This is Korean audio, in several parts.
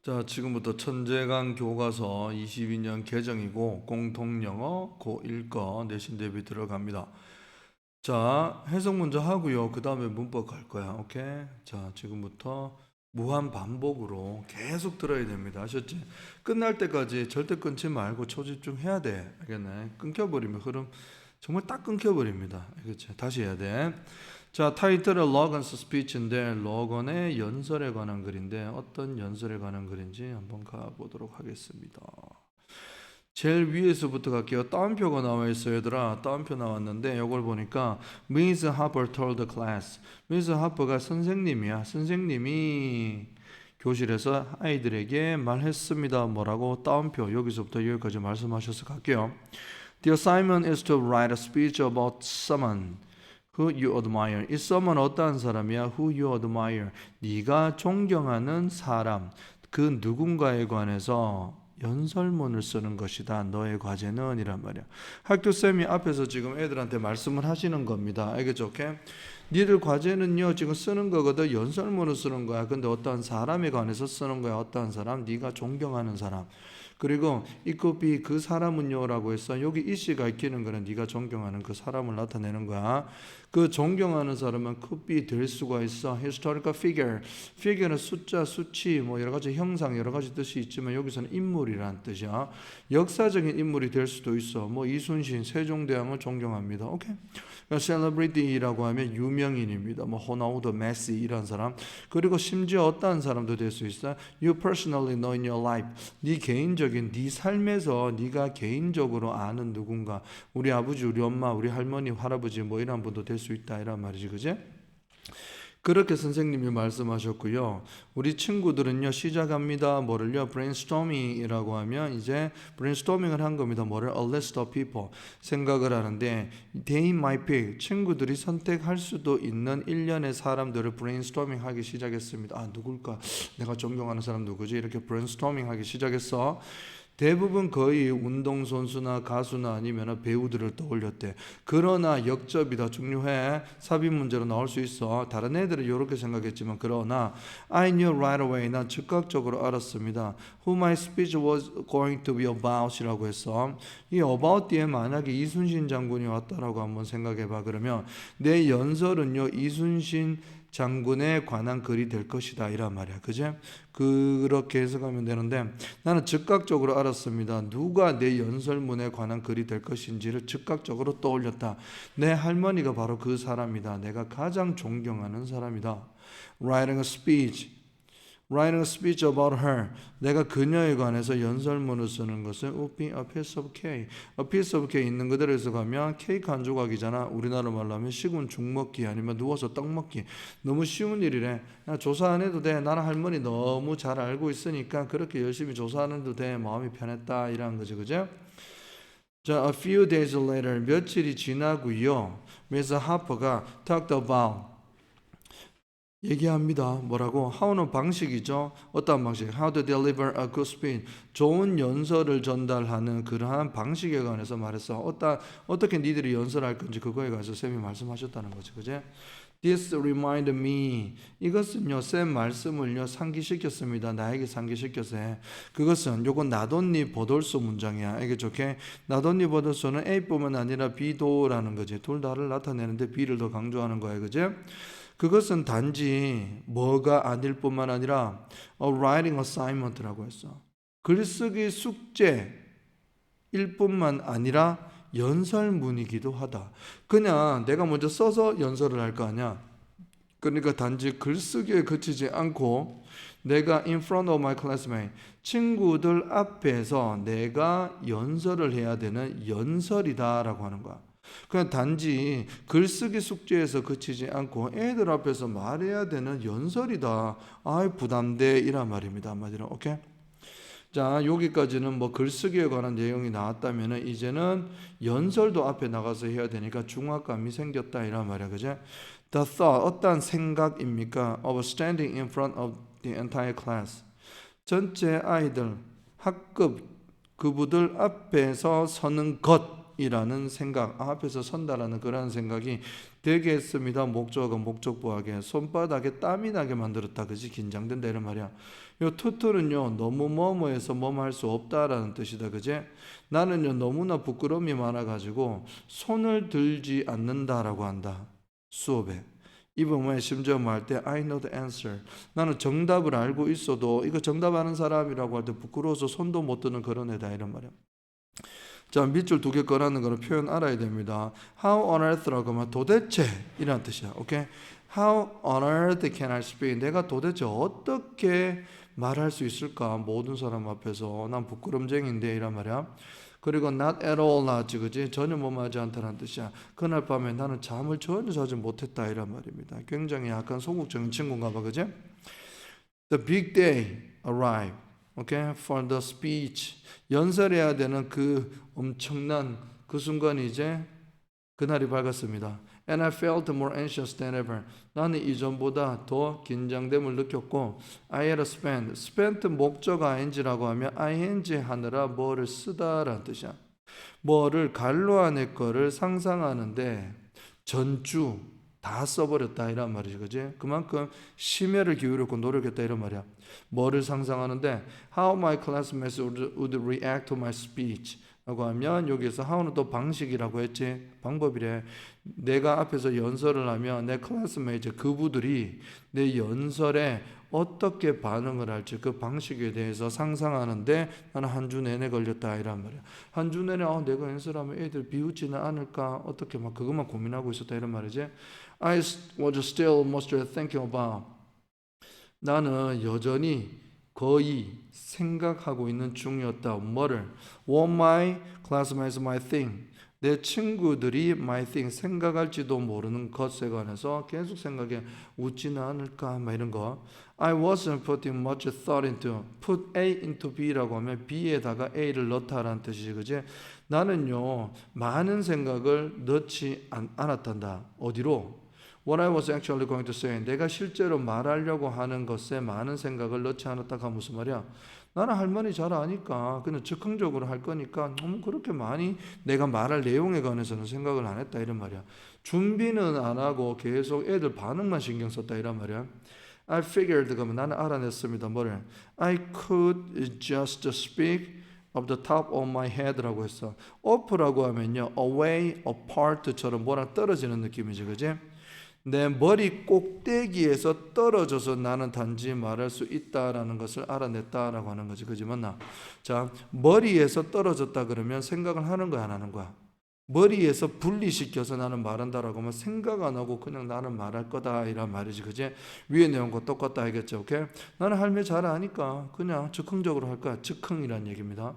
자, 지금부터 천재강 교과서 22년 개정이고 공통영어 고1거 내신 대비 들어갑니다. 자, 해석 먼저 하고요. 그 다음에 문법 갈 거야. 오케이? 자, 지금부터 무한 반복으로 계속 들어야 됩니다. 아셨지? 끝날 때까지 절대 끊지 말고 초집중 해야 돼. 알겠네? 끊겨버리면 흐름 정말 딱 끊겨버립니다. 알겠지? 다시 해야 돼. 자, 타이틀은 로건스 스피치인데 로건의 연설에 관한 글인데 어떤 연설에 관한 글인지 한번 가보도록 하겠습니다. 제일 위에서부터 갈게요. 따옴표가 나와 있어요, 얘들아. 따옴표 나왔는데 이걸 보니까 Miss Harper told the class. Miss Harper가 선생님이야. 선생님이 교실에서 아이들에게 말했습니다. 뭐라고? 따옴표 여기서부터 여기까지 말씀하셔서 갈게요. The assignment is to write a speech about someone who you admire. 이 someone 어떠한 사람이야? Who you admire. 네가 존경하는 사람. 그 누군가에 관해서 연설문을 쓰는 것이다. 너의 과제는 이란 말이야. 학교쌤이 앞에서 지금 애들한테 말씀을 하시는 겁니다. 알겠죠? 오케이? 니들 과제는요 지금 쓰는 거거든. 연설문을 쓰는 거야. 근데 어떠한 사람에 관해서 쓰는 거야. 어떠한 사람? 네가 존경하는 사람. 그리고 it could be 그 사람은요 라고 해서 여기 이씨가 익히는 거는 네가 존경하는 그 사람을 나타내는 거야. 그 존경하는 사람은 could be 될 수가 있어. historical figure. figure는 숫자, 수치, 뭐 여러 가지 형상, 여러 가지 뜻이 있지만 여기서는 인물이라는 뜻이야. 역사적인 인물이 될 수도 있어. 뭐 이순신, 세종대왕을 존경합니다. 오케이? celebrity라고 하면 유명인입니다. 뭐 호나우드, 메시 이런 사람. 그리고 심지어 어떠한 사람도 될 수 있어. You personally know in your life. 네 개인적인 네 삶에서 네가 개인적으로 아는 누군가. 우리 아버지, 우리 엄마, 우리 할머니, 할아버지 뭐 이런 분도 될 수 있다 이런 말이지, 그제? 그렇게 선생님이 말씀하셨고요. 우리 친구들은요 시작합니다. 뭐를요? brainstorming이라고 하면 이제 brainstorming을 한 겁니다. 뭐를? A list of people. 생각을 하는데 they might pick. 친구들이 선택할 수도 있는 일련의 사람들을 brainstorming 하기 시작했습니다. 아 누굴까? 내가 존경하는 사람 누구지? 이렇게 brainstorming 하기 시작했어. 대부분 거의 운동선수나 가수나 아니면 배우들을 떠올렸대. 그러나 역접이다. 중요해. 삽입 문제로 나올 수 있어. 다른 애들은 이렇게 생각했지만 그러나 I knew right away. 난 즉각적으로 알았습니다. Who my speech was going to be about 이라고 했어. 이 about 뒤에 만약에 이순신 장군이 왔다라고 한번 생각해봐. 그러면 내 연설은요 이순신 장군에 관한 글이 될 것이다 이란 말이야. 그제? 그렇게 해석하면 되는데 나는 즉각적으로 알았습니다. 누가 내 연설문에 관한 글이 될 것인지를 즉각적으로 떠올렸다. 내 할머니가 바로 그 사람이다. 내가 가장 존경하는 사람이다. Writing a speech. Writing a speech about her. 내가 그녀에 관해서 연설문을 쓰는 것은 would be a piece of cake. A piece of cake 있는 그대로에서 가면 케이크 한 조각이잖아. 우리나라 말로 하면 식은 죽 먹기 아니면 누워서 떡 먹기. 너무 쉬운 일이래. 조사 안 해도 돼. 나는 할머니 너무 잘 알고 있으니까 그렇게 열심히 조사 안 해도 돼. 마음이 편했다. 이런 거지. 그죠? 자, a few days later. 며칠이 지나고요. Miss Harper가 talked about 얘기합니다. 뭐라고? how는 방식이죠. 어떤 방식? How to deliver a good speech. 좋은 연설을 전달하는 그러한 방식에 관해서 말했어. 어떻게 니들이 연설할 건지 그거에 관해서 쌤이 말씀하셨다는 거죠. 그제? This reminded me. 이것은요, 쌤 말씀을요, 상기시켰습니다. 나에게 상기시켜서 해. 그것은, 요건 나돈니 버돌소 문장이야. 알겠죠? 오케이? 나돈니 버돌소는 A뿐만 아니라 B도라는 거지. 둘 다를 나타내는데 B를 더 강조하는 거야. 그제? 그것은 단지 뭐가 아닐 뿐만 아니라 a writing assignment라고 했어. 글쓰기 숙제일 뿐만 아니라 연설문이기도 하다. 그냥 내가 먼저 써서 연설을 할 거 아니야. 그러니까 단지 글쓰기에 그치지 않고 내가 in front of my classmate 친구들 앞에서 내가 연설을 해야 되는 연설이다라고 하는 거야. 그냥 단지 글쓰기 숙제에서 그치지 않고 애들 앞에서 말해야 되는 연설이다. 아이 부담돼 이란 말입니다. 한마디로. 오케이? 자, 여기까지는 뭐 글쓰기에 관한 내용이 나왔다면 이제는 연설도 앞에 나가서 해야 되니까 중압감이 생겼다 이란 말이야. 그죠? The thought 어떤 생각입니까? Of standing in front of the entire class. 전체 아이들 학급 그부들 앞에서 서는 것 이라는 생각, 앞에서 선다라는 그런 생각이 되게 했습니다. 목적은 목적보하게 손바닥에 땀이 나게 만들었다. 그지? 긴장된다 이런 말이야. 요 투투는요 너무 뭐뭐해서 뭐뭐 할 수 없다라는 뜻이다. 그지? 나는요 너무나 부끄러움이 많아가지고 손을 들지 않는다라고 한다. 수업에. 이 부분에 심지어 말할 때 I know the answer. 나는 정답을 알고 있어도 이거 정답 아는 사람이라고 할 때 부끄러워서 손도 못 드는 그런 애다 이런 말이야. 자, 밑줄 두 개 꺼라는 거는 표현 알아야 됩니다. How on earth라고 하면 도대체 이란 뜻이야. 오케이? How on earth can I speak? 내가 도대체 어떻게 말할 수 있을까? 모든 사람 앞에서 난 부끄럼쟁인데 이란 말이야. 그리고 not at all 나왔지, 그지? 전혀 뭐하지 않다는 뜻이야. 그날 밤에 나는 잠을 전혀 자지 못했다 이란 말입니다. 굉장히 약간 소극적인 친구인가 봐, 그지? The big day arrived, okay, for the speech. 연설해야 되는 그 엄청난 그 순간이 이제 그날이 밝았습니다. And I felt more anxious than ever. 나는 이전보다 더 긴장됨을 느꼈고 I had spent 목적 ing라고 하면 ing 하느라 뭐를 쓰다라는 뜻이야. 뭐를 갈로 안에 거를 상상하는데 전주 다 써버렸다 이란 말이지, 그지? 그만큼 심혈을 기울였고 노력했다 이런 말이야. 뭐를 상상하는데 How my classmates would react to my speech 라고 하면 여기서 how는 또 방식이라고 했지, 방법이래. 내가 앞에서 연설을 하면 내 클래스메이트 그부들이 내 연설에 어떻게 반응을 할지 그 방식에 대해서 상상하는데 나는 한 주 내내 걸렸다 이란 말이야. 한 주 내내 내가 연설하면 애들 비웃지는 않을까 어떻게 막 그것만 고민하고 있었다 이런 말이지. I was still mostly thinking about. 나는 여전히 거의 생각하고 있는 중이었다. 뭐를? What my classmates might think. 내 친구들이 might think, 생각할지도 모르는 것에 관해서 계속 생각해. 웃지는 않을까? 막 이런 거. I wasn't putting much thought into. Put A into B라고 하면 B에다가 A를 넣다라는 뜻이지, 그지? 나는요 많은 생각을 넣지 않았단다. 어디로? What I was actually going to say. 내가 실제로 말하려고 하는 것에 많은 생각을 넣지 않았다가 무슨 말이야? 나는 할머니 잘 아니까 그냥 즉흥적으로 할 거니까 너무 그렇게 많이 내가 말할 내용에 관해서는 생각을 안 했다 이런 말이야. 준비는 안 하고 계속 애들 반응만 신경 썼다 이런 말이야. I figured 그러면 나는 알아냈습니다. 뭐를? I could just speak of the top of my head라고 했어. up라고 하면요 away, apart처럼 뭐랑 떨어지는 느낌이지, 그지? 내 머리 꼭대기에서 떨어져서 나는 단지 말할 수 있다라는 것을 알아냈다라고 하는 거지, 그지 맞나? 자, 머리에서 떨어졌다 그러면 생각을 하는 거야, 안 하는 거야? 머리에서 분리시켜서 나는 말한다라고 하면 생각 안 하고 그냥 나는 말할 거다 이란 말이지, 그지? 위에 내용과 똑같다 알겠죠? 오케이? 나는 할매 잘 아니까 그냥 즉흥적으로 할 거야. 즉흥이란 얘기입니다.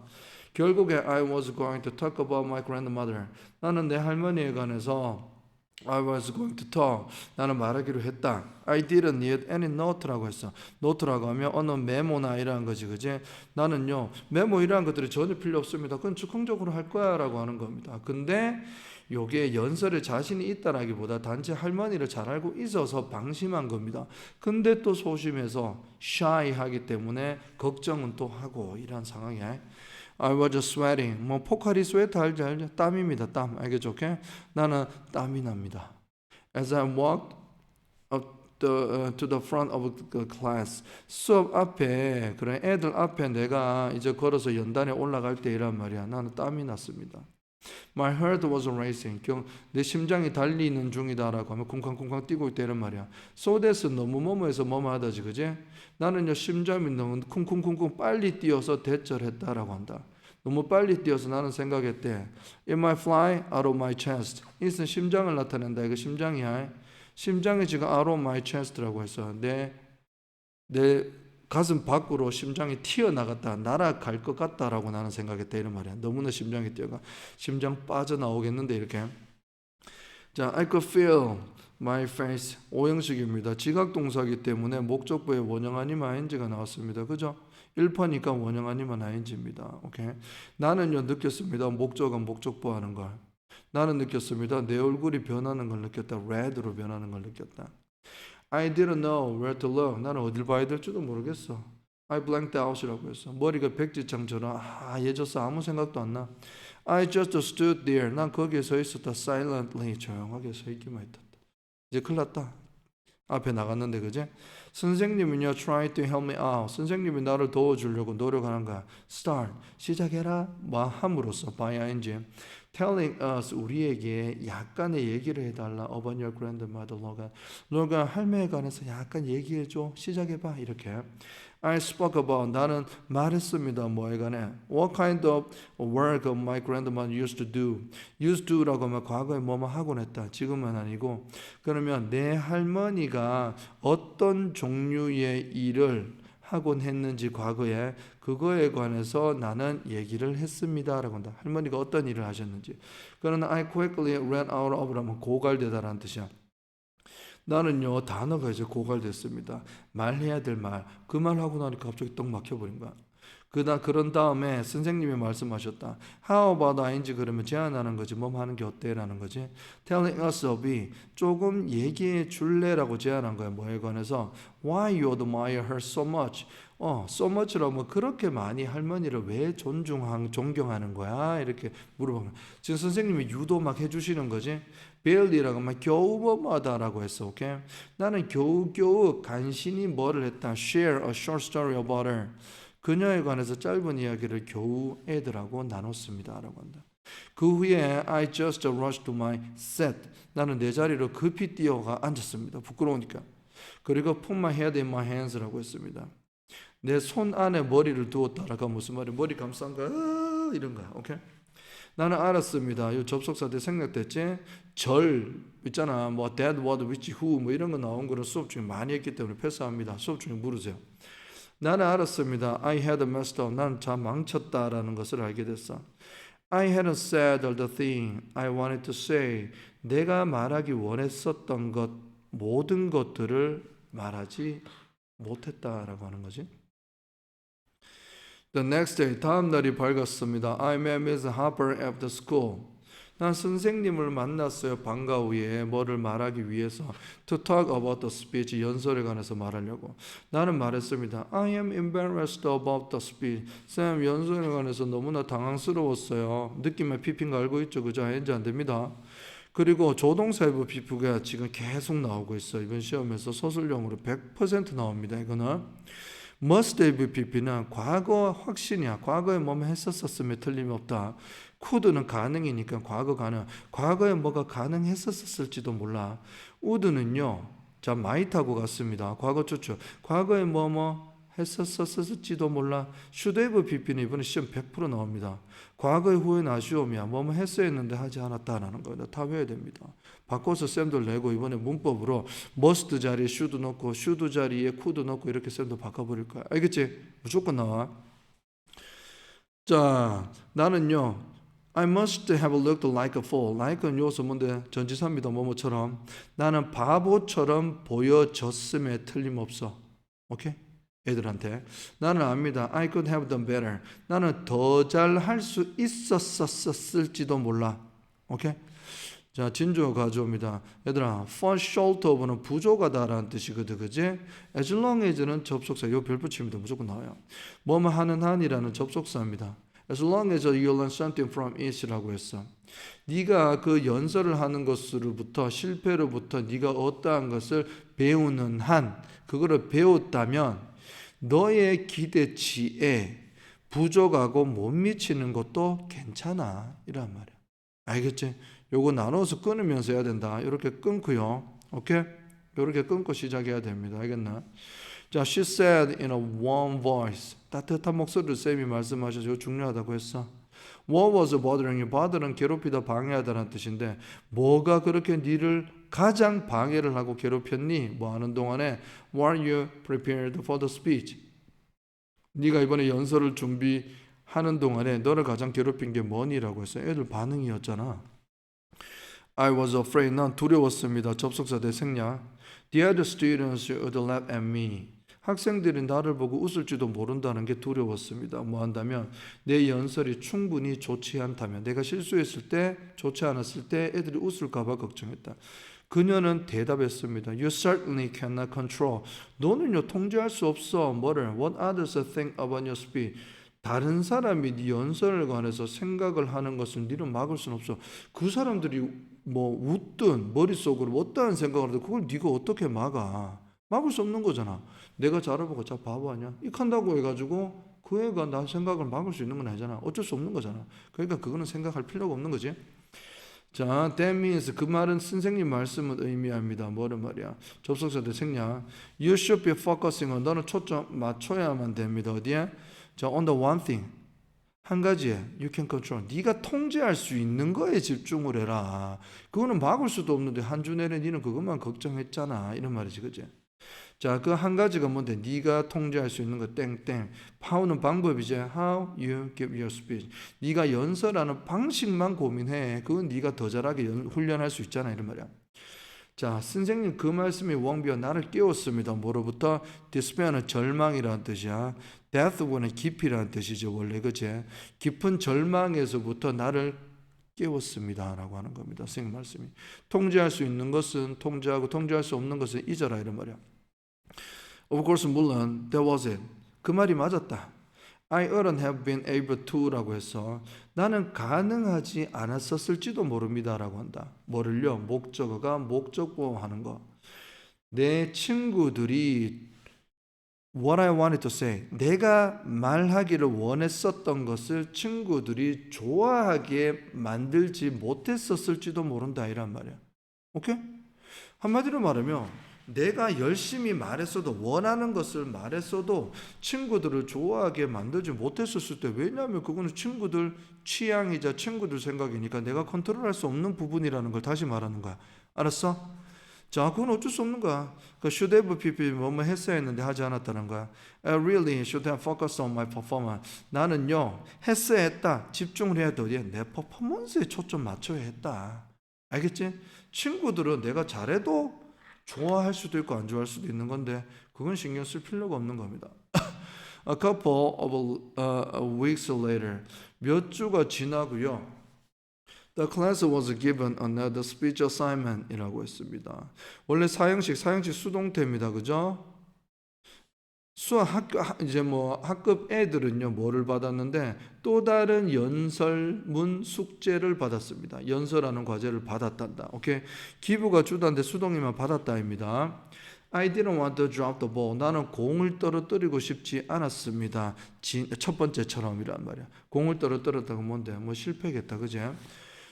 결국에 I was going to talk about my grandmother. 나는 내 할머니에 관해서 I was going to talk. 나는 말하기로 했다. I didn't need any note라고 했어. 노트라고 하면 어느 메모나 이러한 거지, 그지? 나는요 메모 이러한 것들이 전혀 필요 없습니다. 그건 즉흥적으로 할 거야라고 하는 겁니다. 근데 요게 연설에 자신이 있다라기보다 단지 할머니를 잘 알고 있어서 방심한 겁니다. 근데 또 소심해서 shy하기 때문에 걱정은 또 하고 이런 상황이야. I was sweating. 뭐 포카리 스웨트 알죠? 땀입니다. 땀. 알겠죠? 오케이? 나는 땀이 납니다. As I walked up to the front of the class. 수업 앞에 그런 애들 앞에 내가 이제 걸어서 연단에 올라갈 때 이란 말이야. 나는 땀이 났습니다. My heart was racing. 내 심장이 달리는 중이다라고 하면 쿵쾅쿵쾅 뛰고 있다 이런 말이야. So that's 너무 뭐뭐해서 뭐뭐하다지, 그지? 나는요 심장이 너무 쿵쿵쿵쿵 빨리 뛰어서 대절했다라고 한다. 너무 빨리 뛰어서 나는 생각했대. It might fly out of my chest. 이것은 심장을 나타낸다. 이거 심장이야. 심장이 지금 out of my chest라고 했어. 내 가슴 밖으로 심장이 튀어나갔다. 날아갈 것 같다라고 나는 생각했다. 이런 말이야. 너무나 심장이 뛰어가. 심장 빠져나오겠는데 이렇게. 자, I could feel my face. 오형식입니다. 지각동사이기 때문에 목적부에 원형 아니면 ing가 나왔습니다. 그죠? 1파니까 원형 아니면 ing입니다. 오케이. 나는요 느꼈습니다. 목적은 목적부 하는 걸. 나는 느꼈습니다. 내 얼굴이 변하는 걸 느꼈다. red로 변하는 걸 느꼈다. I didn't know where to look. 나는 어딜 봐야 될지도 모르겠어. I blanked out이라고 했어. 머리가 백지장처럼 예졌어. 아무 생각도 안 나. I just stood there. 난 거기에 서 있었다. silently. 조용하게 서 있기만 했다. 이제 큰일 났다. 앞에 나갔는데 그지? 선생님은요 try to help me out. 선생님이 나를 도와주려고 노력하는 거야. start 시작해라 뭐 함으로써 by ing telling us 우리에게 약간의 얘기를 해달라 about your grandmother Logan. Logan 할매에 관해서 약간 얘기해줘. 시작해봐 이렇게. I spoke about 나는 말했습니다. 뭐에 관해 what kind of work my grandmother used to do. used to라고 하면 과거에 뭐뭐 하곤 했다. 지금은 아니고 그러면 내 할머니가 어떤 종류의 일을 하곤 했는지 과거에 그거에 관해서 나는 얘기를 했습니다 라고 한다. 할머니가 어떤 일을 하셨는지. 그러나 I quickly ran out of 라면 고갈되다라는 뜻이야. 나는요 단어가 이제 고갈됐습니다. 말해야 될 말, 그 말하고 나니까 갑자기 떡 막혀버린 거야. 그런 다음에 선생님이 말씀하셨다. How about ING 그러면 제안하는 거지. 뭐 하는 게 어때? 라는 거지. Telling us of 조금 얘기해 줄래라고 제안한 거야. 뭐에 관해서 Why you admire her so much? so much라면 그렇게 많이 할머니를 왜 존경하는 거야? 이렇게 물어보면 지금 선생님이 유도 막 해주시는 거지. barely라고 하면 겨우 뭐마다라고 했어. 오케이? 나는 겨우 간신히 뭐를 했다. Share a short story about her. 그녀에 관해서 짧은 이야기를 겨우 애들하고 나눴습니다 라고 한다. 그 후에 I just rushed to my seat. 나는 내 자리로 급히 뛰어가 앉았습니다. 부끄러우니까. 그리고 put my head in my hands라고 했습니다. 내 손 안에 머리를 두었다라가 무슨 말이야? 머리 감싼 거 이런 거야. 오케이? 나는 알았습니다. 이 접속사들 생략됐지? 절 있잖아. 뭐 that, what, which, who 뭐 이런 거 나온 거를 수업 중에 많이 했기 때문에 패스합니다. 수업 중에 물으세요. 나는 알았습니다. I had messed up. 난 참 망쳤다라는 것을 알게 됐어. I hadn't said all the thing I wanted to say. 내가 말하기 원했었던 것 모든 것들을 말하지 못했다라고 하는 거지. The next day, 다음 날이 밝았습니다. I met Miss Harper after school. 난 선생님을 만났어요. 방과 후에 뭐를 말하기 위해서 to talk about the speech 연설에 관해서 말하려고. 나는 말했습니다. I am embarrassed about the speech. 쌤 연설에 관해서 너무나 당황스러웠어요. 느낌에 피핀 거 알고 있죠? 그죠? 왠지 안 됩니다. 그리고 조동사일부 비프가 지금 계속 나오고 있어. 이번 시험에서 서술형으로 100% 나옵니다. 이거는 must have pp는 과거 확신이야. 과거에 뭐뭐 했었으면 틀림없다. could는 가능이니까 과거 가능. 과거에 뭐가 가능했었을지도 몰라. would는요. 자, might하고 같습니다. 과거 추측. 과거에 뭐뭐 했었을지도 몰라. should have pp는 이번에 시험 100% 나옵니다. 과거의 후에는 아쉬움이야. 뭐뭐 했어야 했는데 하지 않았다라는 거예요. 다 외워야 됩니다. 바꿔서 쌤들 내고 이번에 문법으로 must 자리에 should 넣고 should 자리에 could 넣고 이렇게 쌤들 바꿔버릴 거야. 알겠지? 무조건 나와. 자, 나는요. I must have looked like a fool. like은 요소 뭔데? 전치사입니다. 뭐뭐처럼. 나는 바보처럼 보여졌음에 틀림없어. 오케이? 애들한테. 나는 압니다. I could have done better. 나는 더 잘 할 수 있었을지도 몰라. 오케이? 자, 진조 가져옵니다. 얘들아, fall short of는 부족하다라는 뜻이거든, 그지? As long as는 접속사, 요 별 붙입니다. 무조건 나와요. 뭐뭐 하는 한이라는 접속사입니다. As long as you learn something from it이라고 했어. 네가 그 연설을 하는 것으로부터 실패로부터 네가 어떠한 것을 배우는 한, 그거를 배웠다면 너의 기대치에 부족하고 못 미치는 것도 괜찮아. 이란 말이야. 알겠지? 요거 나눠서 끊으면서 해야 된다. 이렇게 끊고요. 오케이? 이렇게 끊고 시작해야 됩니다. 알겠나? 자, she said in a warm voice. 따뜻한 목소리로 쌤이 말씀하셔서 이거 중요하다고 했어. What was bothering you? bothers는 괴롭히다, 방해하다라는 뜻인데 뭐가 그렇게 니를 가장 방해를 하고 괴롭혔니? 뭐 하는 동안에 Were you prepared for the speech? 네가 이번에 연설을 준비하는 동안에 너를 가장 괴롭힌 게 뭐니라고 했어요. 애들 반응이었잖아. I was afraid. 난 두려웠습니다. 접속사 대생략. The other students would laugh at me. 학생들이 나를 보고 웃을지도 모른다는 게 두려웠습니다. 뭐 한다면 내 연설이 충분히 좋지 않다면, 내가 실수했을 때, 좋지 않았을 때 애들이 웃을까 봐 걱정했다. 그녀는 대답했습니다. You certainly cannot control. 너는요 통제할 수 없어. 뭐를? What others think about your speech. 다른 사람이 네 연설에 관해서 생각을 하는 것을 너는 막을 수는 없어. 그 사람들이 뭐 웃든 머릿속으로 어떠한 생각을 해도 그걸 네가 어떻게 막아? 막을 수 없는 거잖아. 내가 잘해보고 자 바보 아니야? 익한다고 해가지고 그 애가 나 생각을 막을 수 있는 건 아니잖아. 어쩔 수 없는 거잖아. 그러니까 그거는 생각할 필요가 없는 거지. 자, that means 그 말은 선생님 말씀을 의미합니다. 뭐를 말이야? 접속사 대 생략. You should be focusing on 너는 초점 맞춰야만 됩니다. 어디에? 자, on the one thing. 한 가지에 you can control. 네가 통제할 수 있는 거에 집중을 해라. 그거는 막을 수도 없는데 한 주 내내 니는 그것만 걱정했잖아. 이런 말이지, 그지? 자, 그 한 가지가 뭔데? 네가 통제할 수 있는 거 땡땡. how는 방법이지. How you give your speech. 네가 연설하는 방식만 고민해. 그건 네가 더 잘하게 훈련할 수 있잖아. 이런 말이야. 자, 선생님 그 말씀이 왕비가 나를 깨웠습니다. 뭐로부터? despair는 절망이라는 뜻이야. death는 깊이라는 뜻이죠. 원래 그제 깊은 절망에서부터 나를 깨웠습니다. 라고 하는 겁니다. 선생님 말씀이. 통제할 수 있는 것은 통제하고 통제할 수 없는 것은 잊어라. 이런 말이야. Of course, 물론 that was it. 그 말이 맞았다. I wouldn't have been able to 라고 해서 나는 가능하지 않았었을지도 모릅니다 라고 한다. 뭐를요? 목적어가 목적보호하는 거. 내 친구들이 what I wanted to say, 내가 말하기를 원했었던 것을 친구들이 좋아하게 만들지 못했었을지도 모른다 이란 말이야. 오케이? 한마디로 말하면 내가 열심히 말했어도 원하는 것을 말했어도 친구들을 좋아하게 만들지 못했었을 때, 왜냐하면 그거는 친구들 취향이자 친구들 생각이니까 내가 컨트롤할 수 없는 부분이라는 걸 다시 말하는 거야. 알았어? 자, 그건 어쩔 수 없는 거야. 그 should have PP 뭐뭐 했어야 했는데 하지 않았다는 거야. I really should have focused on my performance. 나는요 했어야 했다. 집중을 해야 돼. 어디에? 내 퍼포먼스에 초점 맞춰야 했다. 알겠지? 친구들은 내가 잘해도 좋아할 수도 있고 안 좋아할 수도 있는 건데 그건 신경 쓸 필요가 없는 겁니다. A couple of weeks later, 몇 주가 지나고요. The class was given another speech assignment 이라고 했습니다. 원래 사형식 수동태입니다. 그죠? 이제 뭐 학급 애들은요 뭐를 받았는데 또 다른 연설문 숙제를 받았습니다. 연설하는 과제를 받았단다. 오케이, 기부가 주다인데 수동이만 받았다입니다. I didn't want to drop the ball. 나는 공을 떨어뜨리고 싶지 않았습니다. 첫 번째처럼이란 말이야. 공을 떨어뜨렸다고 뭔데? 뭐 실패겠다, 그지?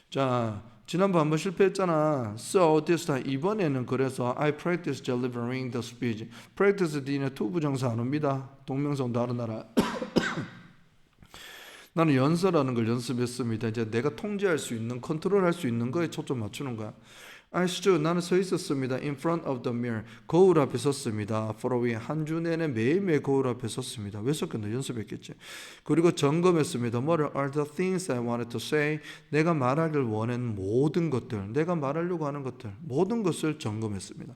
자, 지난번 한번 실패했잖아. So this time 이번에는 그래서 I practice delivering the speech. practice D는 투부정사 안 옵니다. 동명사도 다른 나라. 나는 연설하는 걸 연습했습니다. 이제 내가 통제할 수 있는, 컨트롤할 수 있는 거에 초점 맞추는 거야. I stood, 나는 서 있었습니다. In front of the mirror, 거울 앞에 섰습니다. For a week, 한 주 내내 매일매일 거울 앞에 섰습니다. 왜 섰겠나? 연습했겠지. 그리고 점검했습니다. What are the things I wanted to say? 내가 말하길 원하는 모든 것들, 내가 말하려고 하는 것들, 모든 것을 점검했습니다.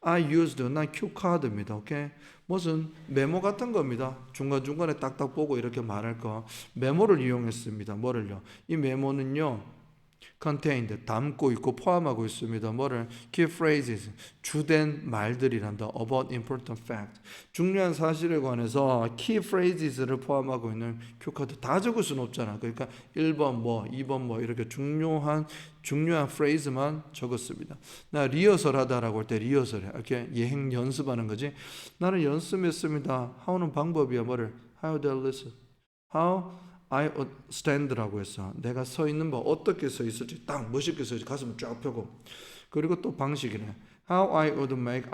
I used, 난 큐카드입니다. 오케이? 무슨 메모 같은 겁니다. 중간중간에 딱딱 보고 이렇게 말할 거. 메모를 이용했습니다. 뭐를요? 이 메모는요, contained, 담고 있고 포함하고 있습니다. 뭐를? key phrases, 주된 말들이란다. about important fact, 중요한 사실에 관해서 key phrases를 포함하고 있는 큐카드. 다 적을 수는 없잖아. 그러니까 1번 뭐 2번 뭐 이렇게 중요한 phrase만 적었습니다. 나 리허설 하다라고 할 때 리허설해. 이렇게 예행 연습하는 거지. 나는 연습했습니다. how는 방법이야. 뭐를? how do I listen? how I stand라고 했어. 내가 서 있는 법, 어떻게 서 있을지 딱 멋있게 서 있지. 가슴 쫙 펴고. 그리고 또 방식이네. How I would make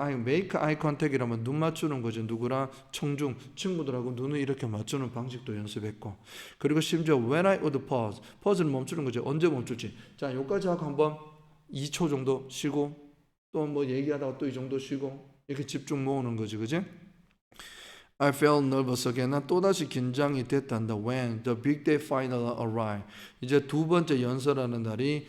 eye contact이라면 눈 맞추는 거지. 누구랑? 청중, 친구들하고 눈을 이렇게 맞추는 방식도 연습했고. 그리고 심지어 when I would pause는 멈추는 거지. 언제 멈출지. 자, 여기까지 하고 한번 2초 정도 쉬고 또 뭐 얘기하다가 또 이 정도 쉬고 이렇게 집중 모으는 거지. 그지? I felt nervous again. 난 또다시 긴장이 됐단다. When the big day finally arrived. 이제 두 번째 연설하는 날이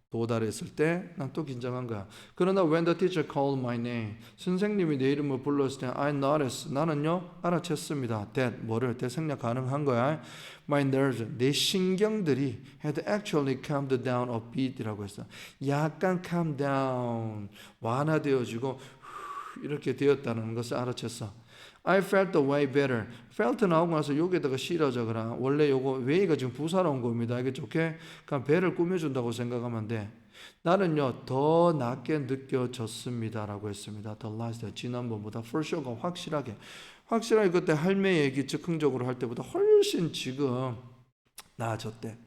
도달했을 때 난 또 긴장한 거야. 그러나 when the teacher called my name, 선생님이 내 이름을 불렀을 때 I noticed, 나는요 알아챘습니다. That 뭐를 대생략 가능한 거야. My nerves, 내 신경들이 had actually calmed down a bit이라고 했어. 약간 calm down, 완화되어지고 이렇게 되었다는 것을 알아챘어. I felt way better. felt 나오고 나서 여기다가 실어져 그라. 원래 요거 way가 지금 부사로 온 겁니다. 알겠죠? 오케이? 그럼 배를 꾸며준다고 생각하면 돼. 나는요 더 낮게 느껴졌습니다라고 했습니다. The last 지난번보다 for sure가 확실하게 그때 할매 얘기 즉흥적으로 할 때보다 훨씬 지금 나아졌대.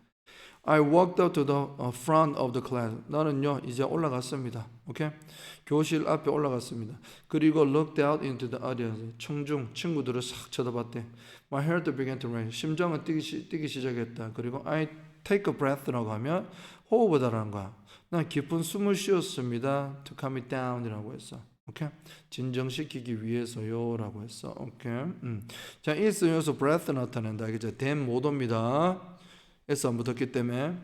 I walked up to the front of the class. 나는요 이제 올라갔습니다. 오케이? 교실 앞에 올라갔습니다. 그리고 looked out into the audience. 청중 친구들을 싹 쳐다봤대. My heart began to race. 심장은 뛰기 시작했다. 그리고 I take a breath라고 하면 호흡을 하라는 거야. 난 깊은 숨을 쉬었습니다. To calm it down이라고 했어. 오케이? 진정시키기 위해서요라고 했어. 오케이? 자, is 여기서 breath 나타낸다. 이게 then 못 옵니다. S 안 붙었기 때문에.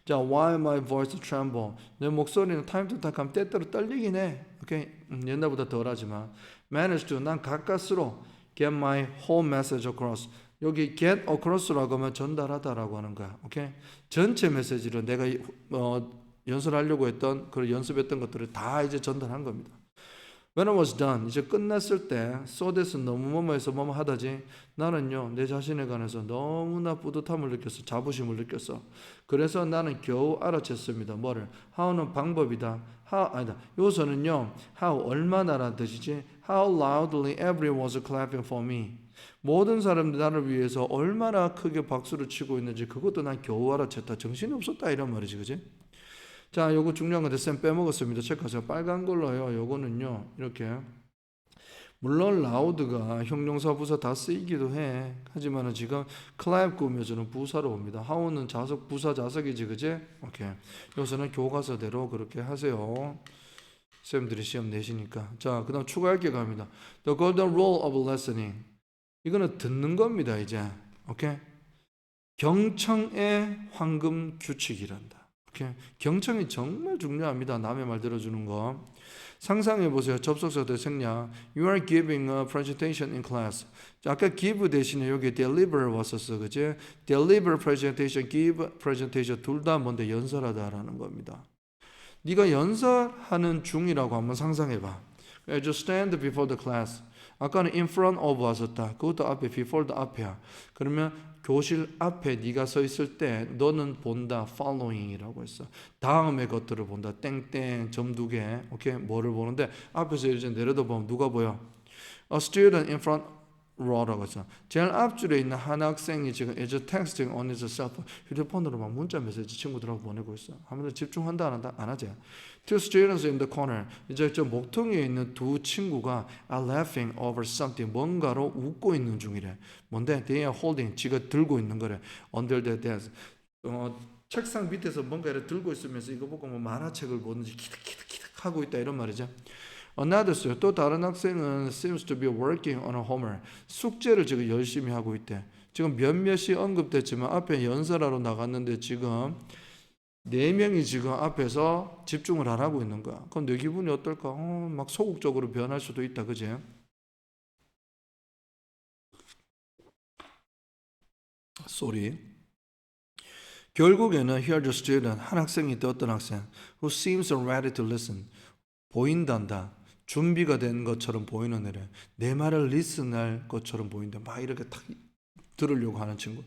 자, why my voice tremble? 내 목소리는 time to time 하면 때때로 떨리긴 해. 오케이? 옛날보다 덜하지만 manage to 난 가까스로 get my whole message across. 여기 get across라고 하면 전달하다라고 하는 거야. 오케이? 전체 메시지를 내가 연설하려고 했던 그 연습했던 것들을 다 이제 전달한 겁니다. When I was done, 이제 끝났을 때 so this 너무 뭐뭐해서 뭐뭐 하다지 나는요 내 자신에 관해서 너무나 뿌듯함을 느꼈어. 자부심을 느꼈어. 그래서 나는 겨우 알아챘습니다. 뭐를? how는 방법이다. 아니다. 요서는요 how 얼마나라는 뜻이지. How loudly everyone was clapping for me. 모든 사람들이 나를 위해서 얼마나 크게 박수를 치고 있는지 그것도 난 겨우 알아챘다. 정신이 없었다 이런 말이지, 그지? 자, 요거 중요한 건데 쌤 빼먹었습니다. 체크하세요. 빨간 걸로요. 요거는요. 이렇게 물론 loud가 형용사 부사 다 쓰이기도 해. 하지만은 지금 clap 꾸며주는 부사로 옵니다. how는 자석 부사 자석이지, 그지? 오케이. 요서는 교과서대로 그렇게 하세요. 쌤들이 시험 내시니까. 자, 그다음 추가할 게 갑니다. The golden rule of listening. 이거는 듣는 겁니다, 이제. 오케이. 경청의 황금 규칙이란다. 오케이. 경청이 정말 중요합니다. 남의 말 들어주는 거. 상상해 보세요. 접속사도 생략. You are giving a presentation in class. 자, 아까 give 대신에 여기 deliver 왔었어, 그지? deliver presentation, give presentation 둘 다 뭔데 연설하다라는 겁니다. 네가 연설하는 중이라고 한번 상상해 봐. As you stand before the class. 아까는 in front of 왔었다. 그것도 앞에 before도 앞이야. 그러면 교실 앞에 네가 서 있을 때 너는 본다. following이라고 했어. 다음의 것들을 본다. 땡땡 점 두 개. 오케이? 뭐를 보는데 앞에서 이제 내려다 보면 누가 보여? A student in front row라고 했어. 제일 앞줄에 있는 한 학생이 지금 is texting on his cell phone. 휴대폰으로 막 문자 메시지 친구들하고 보내고 있어. 하면 집중한다 안 한다? 안 하지. Two students in the corner. 이제 저 목통에 있는 두 친구가 are laughing over something. 뭔가로 웃고 있는 중이래. 뭔데? They are holding. 지가 들고 있는 거래. Under the desk. 책상 밑에서 뭔가를 들고 있으면서 이거 보고 뭐 만화책을 보는지 키득키득키득 하고 있다 이런 말이죠. Another, 또 다른 학생은 seems to be working on a homework. 숙제를 지금 열심히 하고 있대. 지금 몇몇이 언급됐지만 앞에 연설하러 나갔는데 지금 4명이 지금 앞에서 집중을 안 하고 있는 거야. 그럼 내 기분이 어떨까? 막 소극적으로 변할 수도 있다, 그지? Sorry. 결국에는 here the student, 한 학생이 또 어떤 학생 who seems ready to listen. 보인단다. 준비가 된 것처럼 보이는 애래. 내 말을 리슨할 것처럼 보인다. 막 이렇게 탁 들으려고 하는 친구.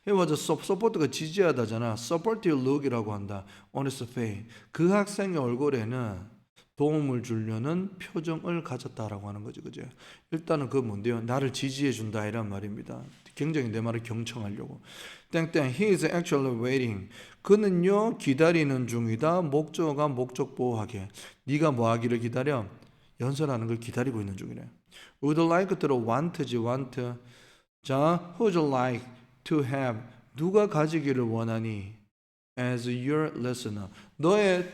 He was support가 지지하다잖아. supportive look이라고 한다. on his face. 그 학생의 얼굴에는 도움을 주려는 표정을 가졌다라고 하는 거지, 그죠? 일단은 그 뭔데요? 나를 지지해 준다 이란 말입니다. 굉장히 내 말을 경청하려고. 땡땡. He is actually waiting. 그는요 기다리는 중이다. 목적어가 목적 보호하게. 네가 뭐 하기를 기다려? 연설하는 걸 기다리고 있는 중이래. Would like to want지 want. 자, would you like to have. 누가 가지기를 원하니? As your listener. 네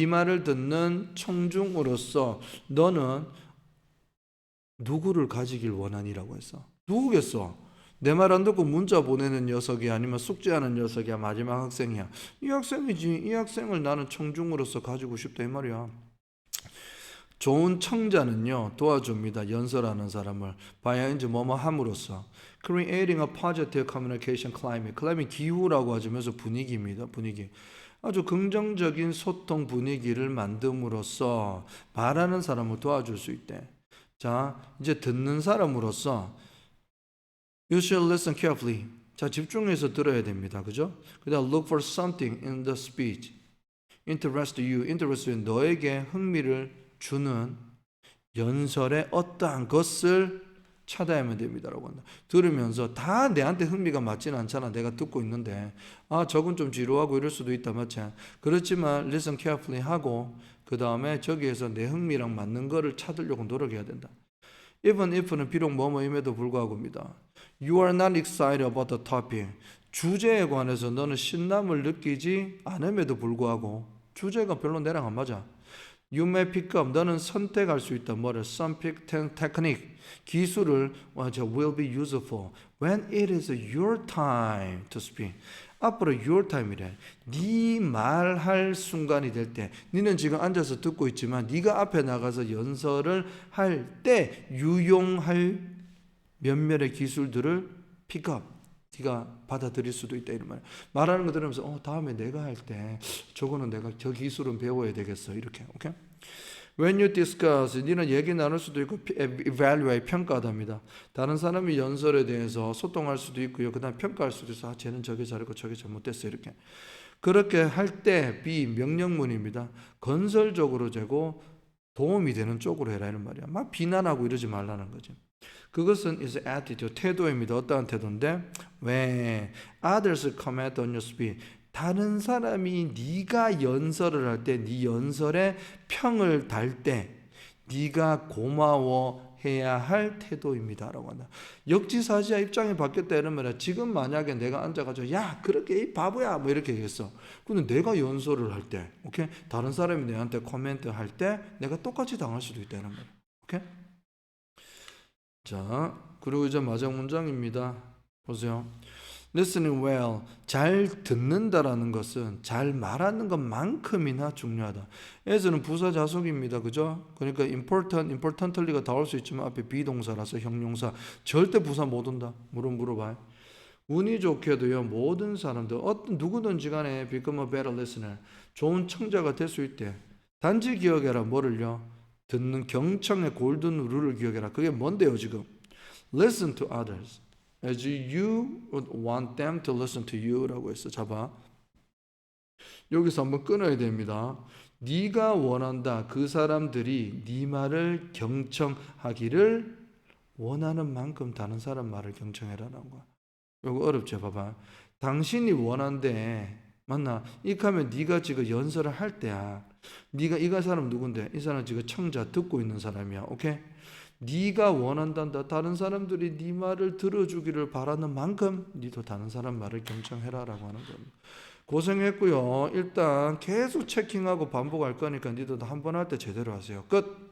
말을 듣는 청중으로서 너는 누구를 가지길 원하니라고 했어. 누구겠어? 내 말 안 듣고 문자 보내는 녀석이 아니면 숙제하는 녀석이야. 마지막 학생이야. 이 학생이지. 이 학생을 나는 청중으로서 가지고 싶다 이 말이야. 좋은 청자는요 도와줍니다. 연설하는 사람을 바야인지 뭐뭐 함으로써 creating a positive communication climate. climate 기후라고 하면서 분위기입니다. 분위기. 아주 긍정적인 소통 분위기를 만듦으로써 말하는 사람을 도와줄 수 있대. 자, 이제 듣는 사람으로서 You should listen carefully. 자, 집중해서 들어야 됩니다. 그죠? 그다음 look for something in the speech. interest you. interest는 너에게 흥미를 주는 연설의 어떠한 것을 찾아야만 됩니다라고 한다. 들으면서 다 내한테 흥미가 맞지는 않잖아. 내가 듣고 있는데 저건 좀 지루하고 이럴 수도 있다. 맞지? 그렇지만 listen carefully 하고 그 다음에 저기에서 내 흥미랑 맞는 거를 찾으려고 노력해야 된다. Even if는 비록 뭐뭐임에도 불구하고입니다. You are not excited about the topic. 주제에 관해서 너는 신남을 느끼지 않음에도 불구하고 주제가 별로 내랑 안 맞아. You may pick up. 너는 선택할 수 있다. 뭐를? Some pick technique. 기술을 will be useful when it is your time to speak. 앞으로 your time이래. 네 말할 순간이 될 때, 너는 지금 앉아서 듣고 있지만 네가 앞에 나가서 연설을 할 때 유용할 몇몇의 기술들을 픽업. 네가 받아들일 수도 있다 이런 말. 말하는 거 들으면서 다음에 내가 할 때 저거는 내가 저 기술은 배워야 되겠어 이렇게. 오케이? When you discuss, 니는 얘기 나눌 수도 있고 evaluate, 평가하답니다. 다른 사람이 연설에 대해서 소통할 수도 있고요. 그 다음에 평가할 수도 있어. 쟤는 저게 잘했고 저게 잘못됐어 이렇게. 그렇게 할 때 be 명령문입니다. 건설적으로 되고 도움이 되는 쪽으로 해라 이런 말이야. 막 비난하고 이러지 말라는 거지. 그것은 is attitude, 태도입니다. 어떠한 태도인데? 왜 others comment on your speech. 다른 사람이 네가 연설을 할 때, 네 연설에 평을 달 때 네가 고마워해야 할 태도입니다라고 한다. 역지사지야 입장이 바뀌었다 이러면 지금 만약에 내가 앉아가지고 야 그렇게 이 바보야 뭐 이렇게 얘기했어. 근데 내가 연설을 할 때, 오케이? 다른 사람이 내한테 코멘트 할 때 내가 똑같이 당할 수도 있다는 거야. 오케이? 자, 그리고 이제 마지막 문장입니다. 보세요. Listening well, 잘 듣는다라는 것은 잘 말하는 것만큼이나 중요하다. as는 부사자속입니다. 그죠? 그러니까 importantly가 다 올 수 있지만 앞에 비동사라서 형용사. 절대 부사 못 온다. 물어봐요. 운이 좋게도요, 모든 사람들, 누구든지 간에 become a better listener, 좋은 청자가 될 수 있대. 단지 기억해라. 뭐를요? 듣는 경청의 골든 룰을 기억해라. 그게 뭔데요, 지금? Listen to others as you would want them to listen to you 라고 했어. 잡아. 여기서 한번 끊어야 됩니다. 네가 원한다. 그 사람들이 네 말을 경청하기를 원하는 만큼 다른 사람 말을 경청해라라는 거야. 이거 어렵죠. 봐봐. 당신이 원한대. 맞나? 이렇게 하면 네가 지금 연설을 할 때야. 네가 이 사람 누군데? 이 사람 지금 청자 듣고 있는 사람이야. 오케이? 네가 원한단다. 다른 사람들이 네 말을 들어주기를 바라는 만큼 네도 다른 사람 말을 경청해라라고 하는 겁니다. 고생했고요. 일단 계속 체킹하고 반복할 거니까 니도 한 번 할 때 제대로 하세요. 끝.